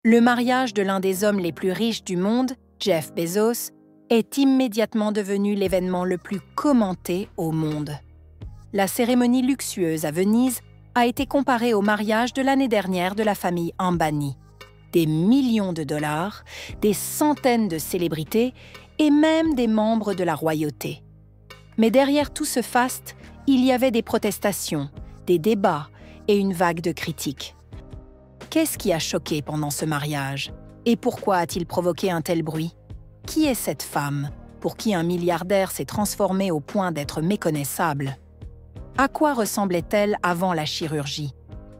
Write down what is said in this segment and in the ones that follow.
Le mariage de l'un des hommes les plus riches du monde, Jeff Bezos, est immédiatement devenu l'événement le plus commenté au monde. La cérémonie luxueuse à Venise a été comparée au mariage de l'année dernière de la famille Ambani. Des millions de dollars, des centaines de célébrités et même des membres de la royauté. Mais derrière tout ce faste, il y avait des protestations, des débats et une vague de critiques. Qu'est-ce qui a choqué pendant ce mariage? Et pourquoi a-t-il provoqué un tel bruit? Qui est cette femme, pour qui un milliardaire s'est transformé au point d'être méconnaissable? À quoi ressemblait-elle avant la chirurgie?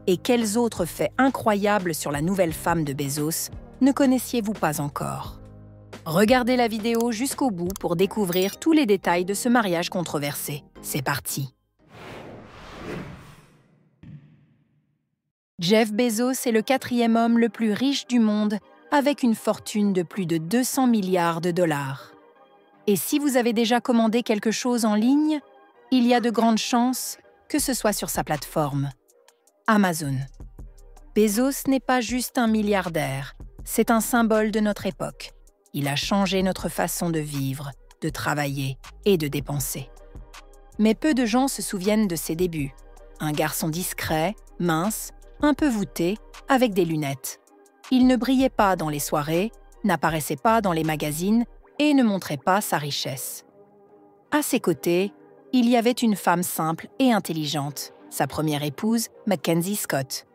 Et quels autres faits incroyables sur la nouvelle femme de Bezos ne connaissiez-vous pas encore? Regardez la vidéo jusqu'au bout pour découvrir tous les détails de ce mariage controversé. C'est parti! Jeff Bezos est le 4e homme le plus riche du monde avec une fortune de plus de 200 milliards de dollars. Et si vous avez déjà commandé quelque chose en ligne, il y a de grandes chances que ce soit sur sa plateforme. Amazon. Bezos n'est pas juste un milliardaire, c'est un symbole de notre époque. Il a changé notre façon de vivre, de travailler et de dépenser. Mais peu de gens se souviennent de ses débuts. Un garçon discret, mince, un peu voûté, avec des lunettes. Il ne brillait pas dans les soirées, n'apparaissait pas dans les magazines et ne montrait pas sa richesse. À ses côtés, il y avait une femme simple et intelligente, sa première épouse, Mackenzie Scott.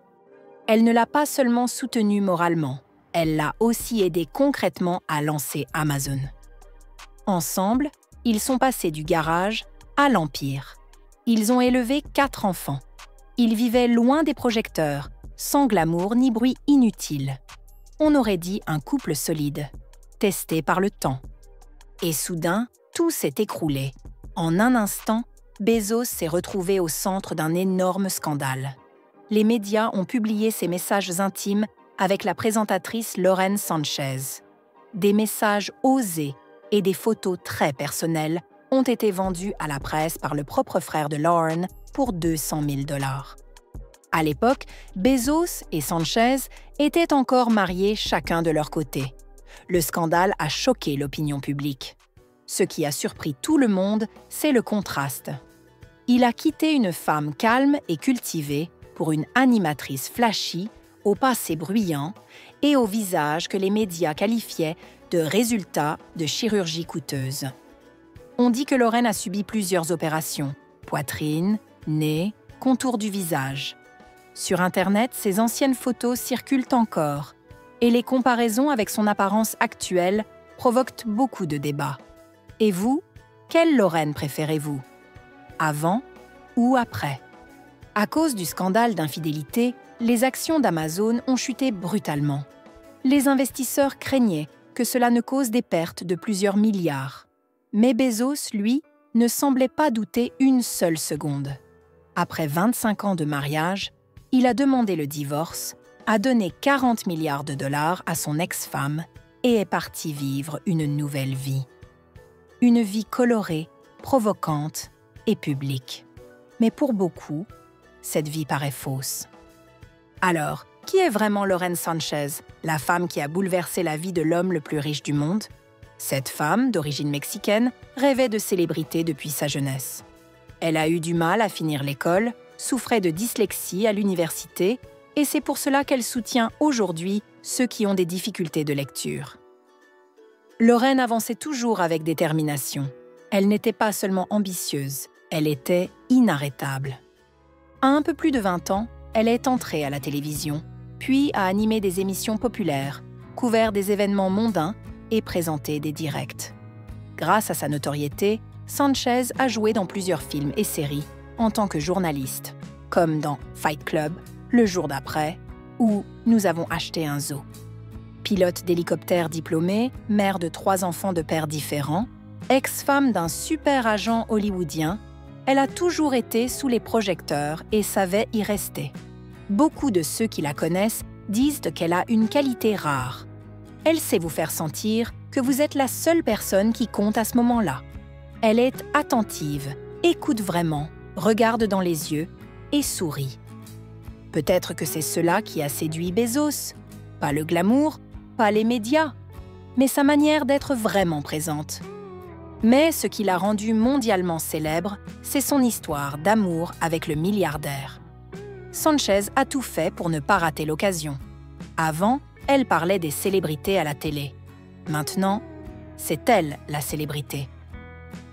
Elle ne l'a pas seulement soutenu moralement, elle l'a aussi aidé concrètement à lancer Amazon. Ensemble, ils sont passés du garage à l'empire. Ils ont élevé 4 enfants. Ils vivaient loin des projecteurs, sans glamour ni bruit inutile. On aurait dit un couple solide, testé par le temps. Et soudain, tout s'est écroulé. En un instant, Bezos s'est retrouvé au centre d'un énorme scandale. Les médias ont publié ses messages intimes avec la présentatrice Lauren Sanchez. Des messages osés et des photos très personnelles ont été vendus à la presse par le propre frère de Lauren pour 200 000 $. À l'époque, Bezos et Sanchez étaient encore mariés chacun de leur côté. Le scandale a choqué l'opinion publique. Ce qui a surpris tout le monde, c'est le contraste. Il a quitté une femme calme et cultivée pour une animatrice flashy, au passé bruyant et au visage que les médias qualifiaient de résultat de chirurgie coûteuse. On dit que Lauren a subi plusieurs opérations, poitrine, nez, contour du visage. Sur Internet, ses anciennes photos circulent encore et les comparaisons avec son apparence actuelle provoquent beaucoup de débats. Et vous, quelle Lauren préférez-vous? Avant ou après? À cause du scandale d'infidélité, les actions d'Amazon ont chuté brutalement. Les investisseurs craignaient que cela ne cause des pertes de plusieurs milliards. Mais Bezos, lui, ne semblait pas douter une seule seconde. Après 25 ans de mariage, il a demandé le divorce, a donné 40 milliards de dollars à son ex-femme et est parti vivre une nouvelle vie. Une vie colorée, provocante et publique. Mais pour beaucoup, cette vie paraît fausse. Alors, qui est vraiment Lauren Sanchez, la femme qui a bouleversé la vie de l'homme le plus riche du monde? Cette femme, d'origine mexicaine, rêvait de célébrité depuis sa jeunesse. Elle a eu du mal à finir l'école, souffrait de dyslexie à l'université, et c'est pour cela qu'elle soutient aujourd'hui ceux qui ont des difficultés de lecture. Lauren avançait toujours avec détermination. Elle n'était pas seulement ambitieuse, elle était inarrêtable. À un peu plus de 20 ans, elle est entrée à la télévision, puis a animé des émissions populaires, couvert des événements mondains et présenté des directs. Grâce à sa notoriété, Sanchez a joué dans plusieurs films et séries en tant que journaliste, comme dans Fight Club, Le jour d'après ou Nous avons acheté un zoo. Pilote d'hélicoptère diplômée, mère de 3 enfants de pères différents, ex-femme d'un super agent hollywoodien, elle a toujours été sous les projecteurs et savait y rester. Beaucoup de ceux qui la connaissent disent qu'elle a une qualité rare. Elle sait vous faire sentir que vous êtes la seule personne qui compte à ce moment-là. Elle est attentive, écoute vraiment, regarde dans les yeux et sourit. Peut-être que c'est cela qui a séduit Bezos. Pas le glamour, pas les médias, mais sa manière d'être vraiment présente. Mais ce qui l'a rendue mondialement célèbre, c'est son histoire d'amour avec le milliardaire. Sanchez a tout fait pour ne pas rater l'occasion. Avant, elle parlait des célébrités à la télé. Maintenant, c'est elle la célébrité.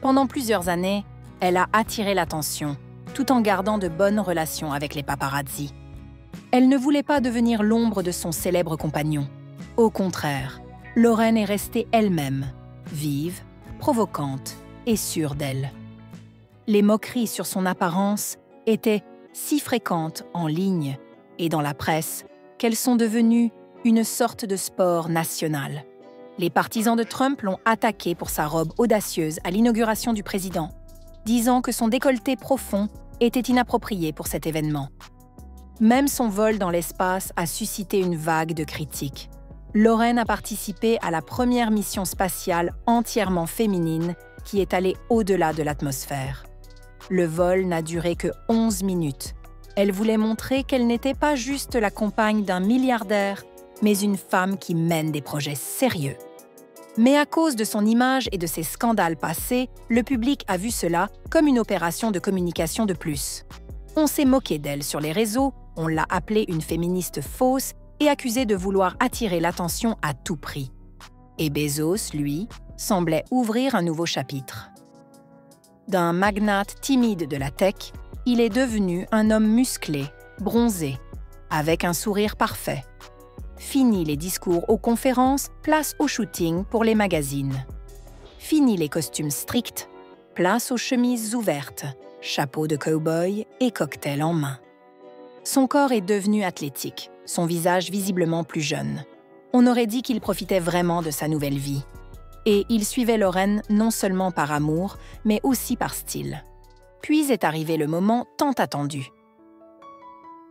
Pendant plusieurs années, elle a attiré l'attention, tout en gardant de bonnes relations avec les paparazzi. Elle ne voulait pas devenir l'ombre de son célèbre compagnon. Au contraire, Lauren est restée elle-même, vive, provocante et sûre d'elle. Les moqueries sur son apparence étaient si fréquentes en ligne et dans la presse qu'elles sont devenues une sorte de sport national. Les partisans de Trump l'ont attaqué pour sa robe audacieuse à l'inauguration du président, disant que son décolleté profond était inapproprié pour cet événement. Même son vol dans l'espace a suscité une vague de critiques. Lauren a participé à la première mission spatiale entièrement féminine qui est allée au-delà de l'atmosphère. Le vol n'a duré que 11 minutes. Elle voulait montrer qu'elle n'était pas juste la compagne d'un milliardaire, mais une femme qui mène des projets sérieux. Mais à cause de son image et de ses scandales passés, le public a vu cela comme une opération de communication de plus. On s'est moqué d'elle sur les réseaux, on l'a appelée une féministe fausse et accusée de vouloir attirer l'attention à tout prix. Et Bezos, lui, semblait ouvrir un nouveau chapitre. D'un magnate timide de la tech, il est devenu un homme musclé, bronzé, avec un sourire parfait. Fini les discours aux conférences, place au shooting pour les magazines. Fini les costumes stricts, place aux chemises ouvertes, chapeau de cow-boy et cocktail en main. Son corps est devenu athlétique, son visage visiblement plus jeune. On aurait dit qu'il profitait vraiment de sa nouvelle vie. Et il suivait Lauren non seulement par amour, mais aussi par style. Puis est arrivé le moment tant attendu.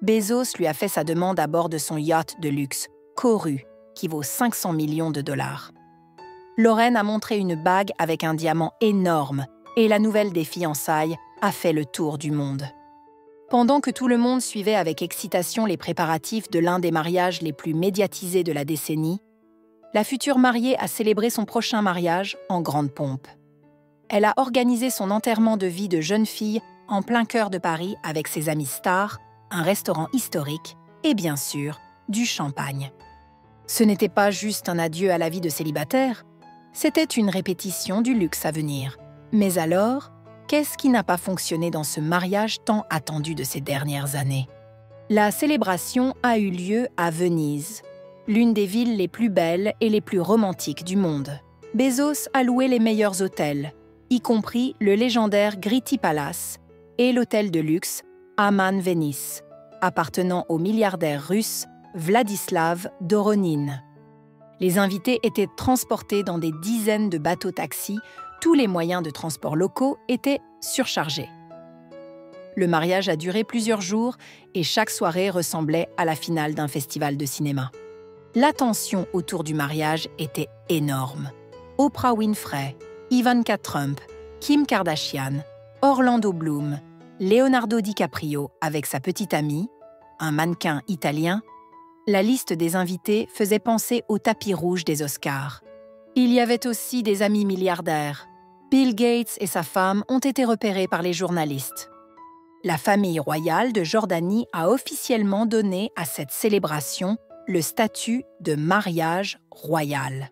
Bezos lui a fait sa demande à bord de son yacht de luxe, Koru, qui vaut 500 millions de dollars. Lauren a montré une bague avec un diamant énorme et la nouvelle des fiançailles a fait le tour du monde. Pendant que tout le monde suivait avec excitation les préparatifs de l'un des mariages les plus médiatisés de la décennie, la future mariée a célébré son prochain mariage en grande pompe. Elle a organisé son enterrement de vie de jeune fille en plein cœur de Paris avec ses amis stars, un restaurant historique et bien sûr, du champagne. Ce n'était pas juste un adieu à la vie de célibataire, c'était une répétition du luxe à venir. Mais alors, qu'est-ce qui n'a pas fonctionné dans ce mariage tant attendu de ces dernières années? La célébration a eu lieu à Venise, l'une des villes les plus belles et les plus romantiques du monde. Bezos a loué les meilleurs hôtels, y compris le légendaire Gritti Palace et l'hôtel de luxe Aman Venice, appartenant au milliardaire russe Vladislav Doronin. Les invités étaient transportés dans des dizaines de bateaux-taxis, tous les moyens de transport locaux étaient surchargés. Le mariage a duré plusieurs jours et chaque soirée ressemblait à la finale d'un festival de cinéma. L'attention autour du mariage était énorme. Oprah Winfrey, Ivanka Trump, Kim Kardashian, Orlando Bloom, Leonardo DiCaprio avec sa petite amie, un mannequin italien, la liste des invités faisait penser au tapis rouge des Oscars. Il y avait aussi des amis milliardaires. Bill Gates et sa femme ont été repérés par les journalistes. La famille royale de Jordanie a officiellement donné à cette célébration le statut de mariage royal.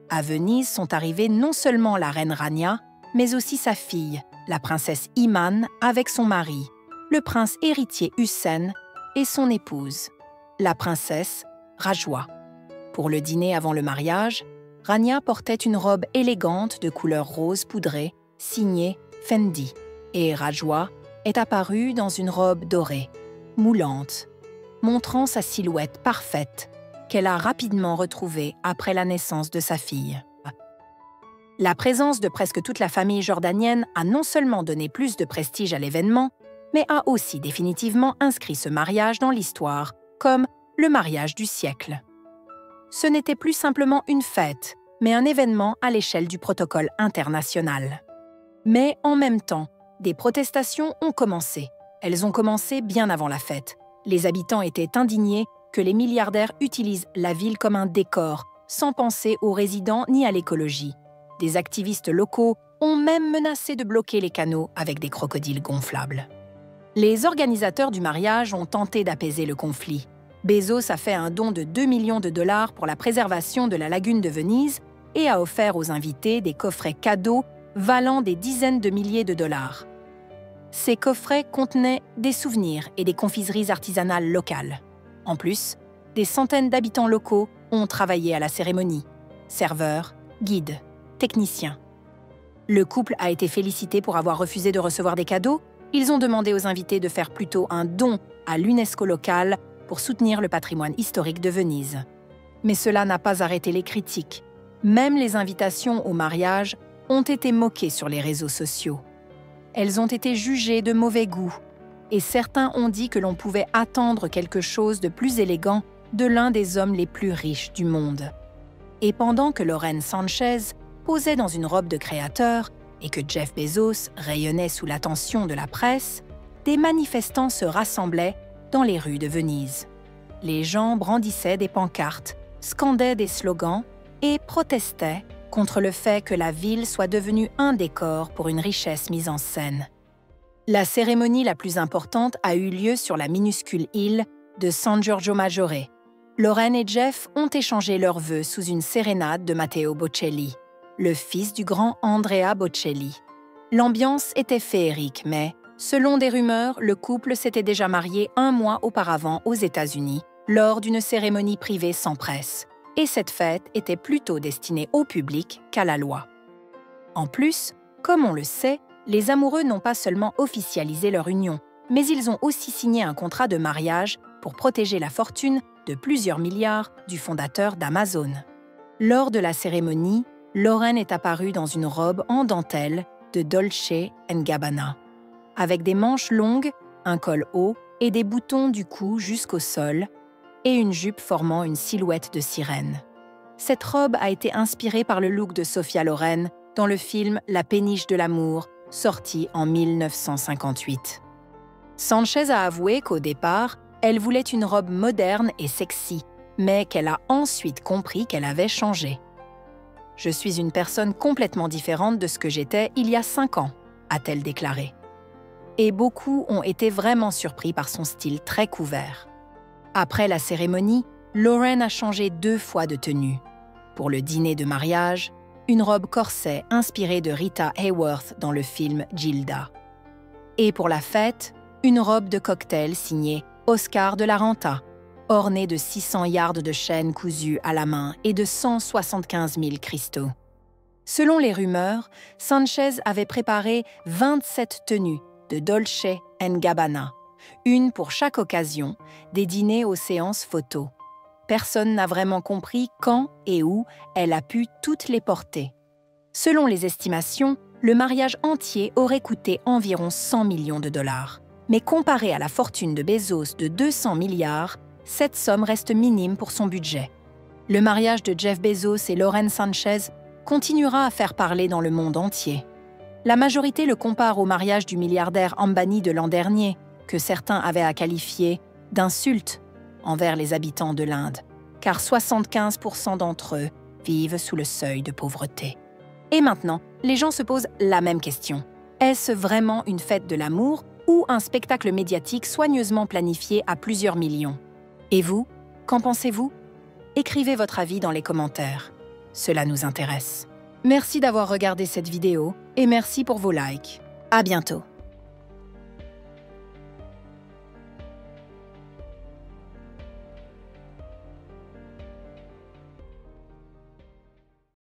À Venise sont arrivés non seulement la reine Rania, mais aussi sa fille, la princesse Iman, avec son mari, le prince héritier Hussein et son épouse, la princesse Rajwa. Pour le dîner avant le mariage, Rania portait une robe élégante de couleur rose poudrée, signée Fendi, et Rajwa est apparue dans une robe dorée, moulante, montrant sa silhouette parfaite qu'elle a rapidement retrouvée après la naissance de sa fille. La présence de presque toute la famille jordanienne a non seulement donné plus de prestige à l'événement, mais a aussi définitivement inscrit ce mariage dans l'histoire comme le mariage du siècle. Ce n'était plus simplement une fête, mais un événement à l'échelle du protocole international. Mais en même temps, des protestations ont commencé. Elles ont commencé bien avant la fête. Les habitants étaient indignés que les milliardaires utilisent la ville comme un décor, sans penser aux résidents ni à l'écologie. Des activistes locaux ont même menacé de bloquer les canaux avec des crocodiles gonflables. Les organisateurs du mariage ont tenté d'apaiser le conflit. Bezos a fait un don de 2 millions de dollars pour la préservation de la lagune de Venise et a offert aux invités des coffrets cadeaux valant des dizaines de milliers de dollars. Ces coffrets contenaient des souvenirs et des confiseries artisanales locales. En plus, des centaines d'habitants locaux ont travaillé à la cérémonie. Serveurs, guides, techniciens. Le couple a été félicité pour avoir refusé de recevoir des cadeaux. Ils ont demandé aux invités de faire plutôt un don à l'UNESCO local pour soutenir le patrimoine historique de Venise. Mais cela n'a pas arrêté les critiques. Même les invitations au mariage ont été moquées sur les réseaux sociaux. Elles ont été jugées de mauvais goût, et certains ont dit que l'on pouvait attendre quelque chose de plus élégant de l'un des hommes les plus riches du monde. Et pendant que Lauren Sanchez posait dans une robe de créateur et que Jeff Bezos rayonnait sous l'attention de la presse, des manifestants se rassemblaient dans les rues de Venise. Les gens brandissaient des pancartes, scandaient des slogans et protestaient contre le fait que la ville soit devenue un décor pour une richesse mise en scène. La cérémonie la plus importante a eu lieu sur la minuscule île de San Giorgio Maggiore. Lauren et Jeff ont échangé leurs vœux sous une sérénade de Matteo Bocelli, le fils du grand Andrea Bocelli. L'ambiance était féerique, mais, selon des rumeurs, le couple s'était déjà marié 1 mois auparavant aux États-Unis, lors d'une cérémonie privée sans presse. Et cette fête était plutôt destinée au public qu'à la loi. En plus, comme on le sait, les amoureux n'ont pas seulement officialisé leur union, mais ils ont aussi signé un contrat de mariage pour protéger la fortune de plusieurs milliards du fondateur d'Amazon. Lors de la cérémonie, Lauren est apparue dans une robe en dentelle de Dolce & Gabbana, avec des manches longues, un col haut et des boutons du cou jusqu'au sol, et une jupe formant une silhouette de sirène. Cette robe a été inspirée par le look de Sophia Loren dans le film La péniche de l'amour, sorti en 1958. Sanchez a avoué qu'au départ, elle voulait une robe moderne et sexy, mais qu'elle a ensuite compris qu'elle avait changé. « Je suis une personne complètement différente de ce que j'étais il y a 5 ans », a-t-elle déclaré. Et beaucoup ont été vraiment surpris par son style très couvert. Après la cérémonie, Lauren a changé 2 fois de tenue. Pour le dîner de mariage, une robe corset inspirée de Rita Hayworth dans le film Gilda. Et pour la fête, une robe de cocktail signée Oscar de la Renta, ornée de 600 yards de chaîne cousue à la main et de 175 000 cristaux. Selon les rumeurs, Sanchez avait préparé 27 tenues de Dolce & Gabbana, une pour chaque occasion, des dîners aux séances photos. Personne n'a vraiment compris quand et où elle a pu toutes les porter. Selon les estimations, le mariage entier aurait coûté environ 100 millions de dollars. Mais comparé à la fortune de Bezos de 200 milliards, cette somme reste minime pour son budget. Le mariage de Jeff Bezos et Lauren Sanchez continuera à faire parler dans le monde entier. La majorité le compare au mariage du milliardaire Ambani de l'an dernier, que certains avaient à qualifier d'insulte envers les habitants de l'Inde, car 75% d'entre eux vivent sous le seuil de pauvreté. Et maintenant, les gens se posent la même question. Est-ce vraiment une fête de l'amour ou un spectacle médiatique soigneusement planifié à plusieurs millions? Et vous, qu'en pensez-vous? Écrivez votre avis dans les commentaires. Cela nous intéresse. Merci d'avoir regardé cette vidéo et merci pour vos likes. À bientôt.